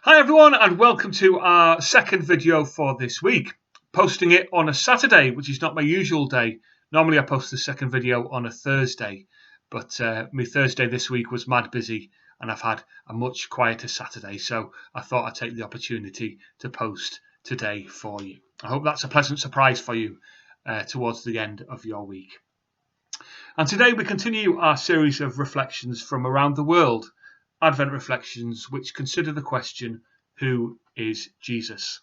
Hi everyone, and welcome to our second video for this week. Posting it on a Saturday, which is not my usual day. Normally I post the second video on a Thursday, but my Thursday this week was mad busy and I've had a much quieter Saturday, so I thought I'd take the opportunity to post today for you. I hope that's a pleasant surprise for you towards the end of your week. And today we continue our series of reflections from around the world. Advent reflections which consider the question, who is Jesus?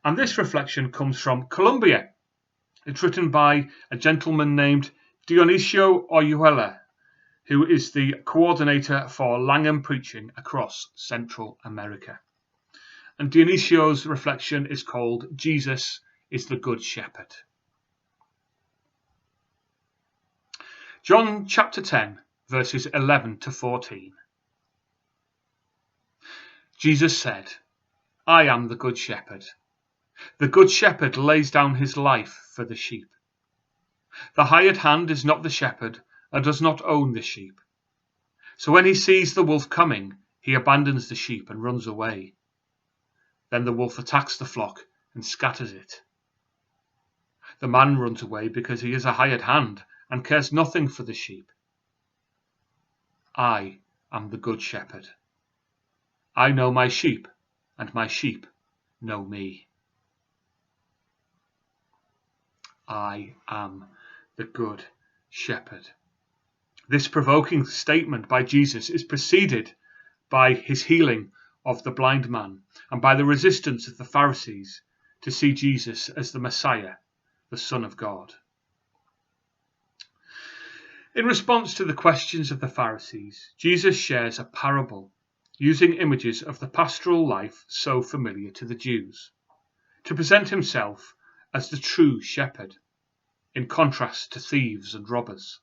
And this reflection comes from Colombia. It's written by a gentleman named Dionisio Oyuela, who is the coordinator for Langham preaching across Central America. And Dionisio's reflection is called Jesus is the Good Shepherd. John chapter 10, verses 11 to 14. Jesus said, I am the good shepherd. The good shepherd lays down his life for the sheep. The hired hand is not the shepherd and does not own the sheep. So when he sees the wolf coming, he abandons the sheep and runs away. Then the wolf attacks the flock and scatters it. The man runs away because he is a hired hand and cares nothing for the sheep. I am the good shepherd. I know my sheep, and my sheep know me. I am the good shepherd. This provoking statement by Jesus is preceded by his healing of the blind man and by the resistance of the Pharisees to see Jesus as the Messiah, the Son of God. In response to the questions of the Pharisees, Jesus shares a parable using images of the pastoral life so familiar to the Jews, to present himself as the true shepherd, in contrast to thieves and robbers.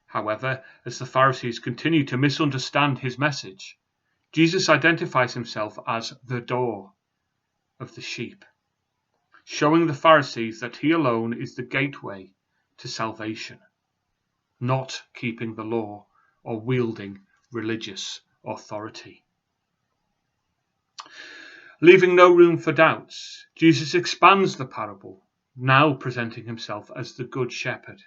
However, as the Pharisees continue to misunderstand his message, Jesus identifies himself as the door of the sheep, showing the Pharisees that he alone is the gateway to salvation, not keeping the law or wielding religious authority. Leaving no room for doubts, Jesus expands the parable, now presenting himself as the good shepherd.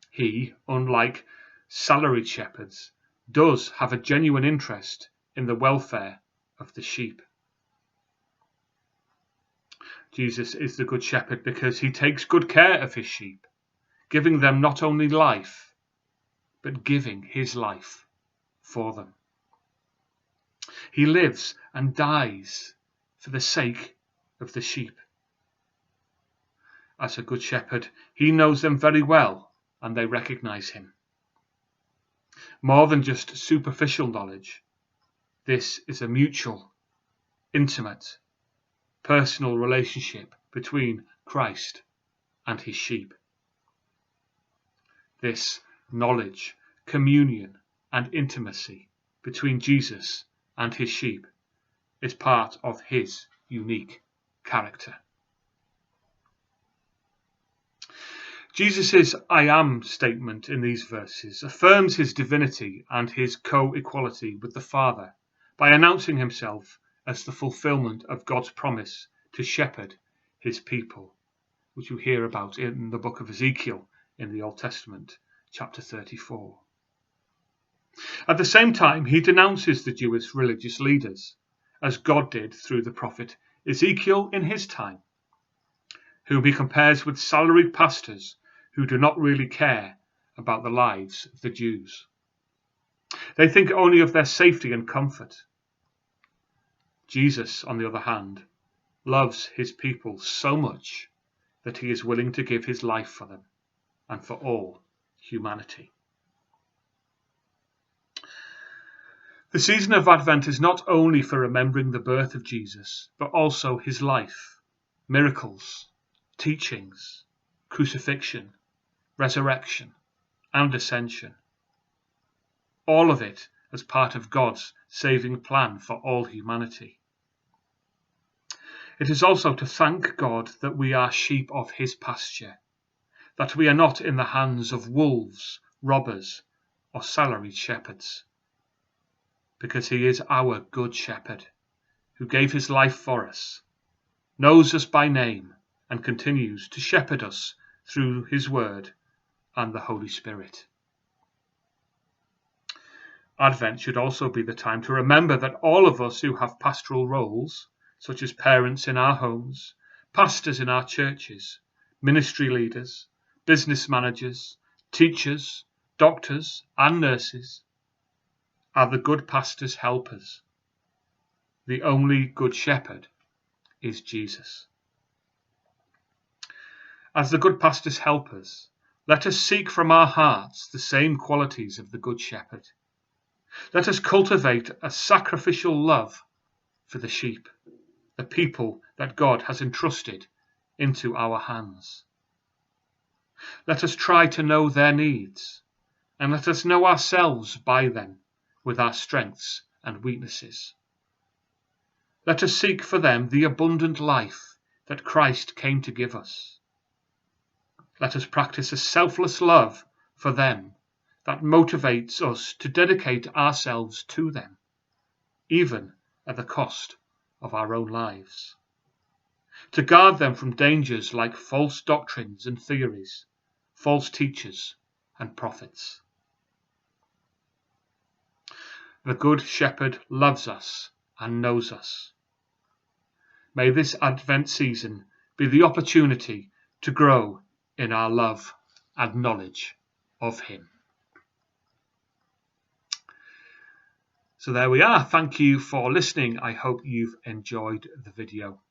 He, unlike salaried shepherds, does have a genuine interest in the welfare of the sheep. Jesus is the good shepherd because he takes good care of his sheep, giving them not only life, but giving his life for them. He lives and dies for the sake of the sheep. As a good shepherd, he knows them very well and they recognize him. More than just superficial knowledge, this is a mutual, intimate, personal relationship between Christ and his sheep. This knowledge, communion, and intimacy between Jesus and his sheep is part of his unique character. Jesus' I am statement in these verses affirms his divinity and his co-equality with the Father by announcing himself as the fulfillment of God's promise to shepherd his people, which you hear about in the book of Ezekiel in the Old Testament, chapter 34. At the same time, he denounces the Jewish religious leaders, as God did through the prophet Ezekiel in his time, whom he compares with salaried pastors who do not really care about the lives of the Jews. They think only of their safety and comfort. Jesus, on the other hand, loves his people so much that he is willing to give his life for them and for all humanity. The season of Advent is not only for remembering the birth of Jesus, but also his life, miracles, teachings, crucifixion, resurrection, and ascension. All of it as part of God's saving plan for all humanity. It is also to thank God that we are sheep of his pasture, that we are not in the hands of wolves, robbers, or salaried shepherds. because he is our good shepherd, who gave his life for us, knows us by name, and continues to shepherd us through his word and the Holy Spirit. Advent should also be the time to remember that all of us who have pastoral roles, such as parents in our homes, pastors in our churches, ministry leaders, business managers, teachers, doctors, and nurses, are the good pastor's helpers. The only good shepherd is Jesus. As the good pastor's helpers, let us seek from our hearts the same qualities of the good shepherd. Let us cultivate a sacrificial love for the sheep, the people that God has entrusted into our hands. Let us try to know their needs, and let us know ourselves by them with our strengths and weaknesses. Let us seek for them the abundant life that Christ came to give us. Let us practice a selfless love for them that motivates us to dedicate ourselves to them, even at the cost of our own lives, to guard them from dangers like false doctrines and theories, false teachers and prophets. The Good Shepherd loves us and knows us. May this Advent season be the opportunity to grow in our love and knowledge of him. So there we are. Thank you for listening. I hope you've enjoyed the video.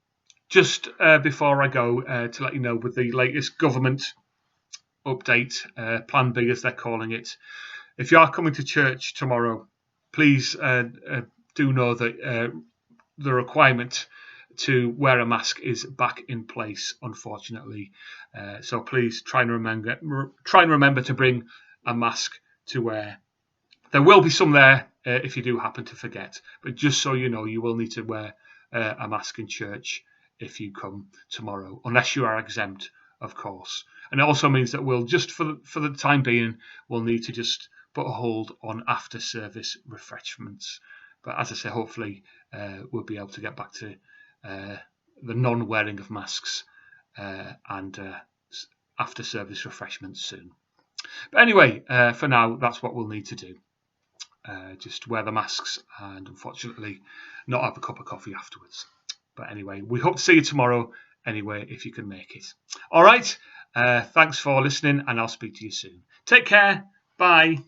Just before I go, to let you know with the latest government update, Plan B as they're calling it, if you are coming to church tomorrow, please do know that the requirement to wear a mask is back in place, unfortunately. So please try and remember to bring a mask to wear. There will be some there if you do happen to forget, but just so you know, you will need to wear a mask in church if you come tomorrow, unless you are exempt, of course. And it also means that we'll just, for the time being, we'll need to just put a hold on after-service refreshments. But as I say, hopefully we'll be able to get back to the non-wearing of masks and after-service refreshments soon. But anyway, for now, that's what we'll need to do. Just wear the masks and, unfortunately, not have a cup of coffee afterwards. But anyway, we hope to see you tomorrow anyway, if you can make it. All right, thanks for listening, and I'll speak to you soon. Take care. Bye.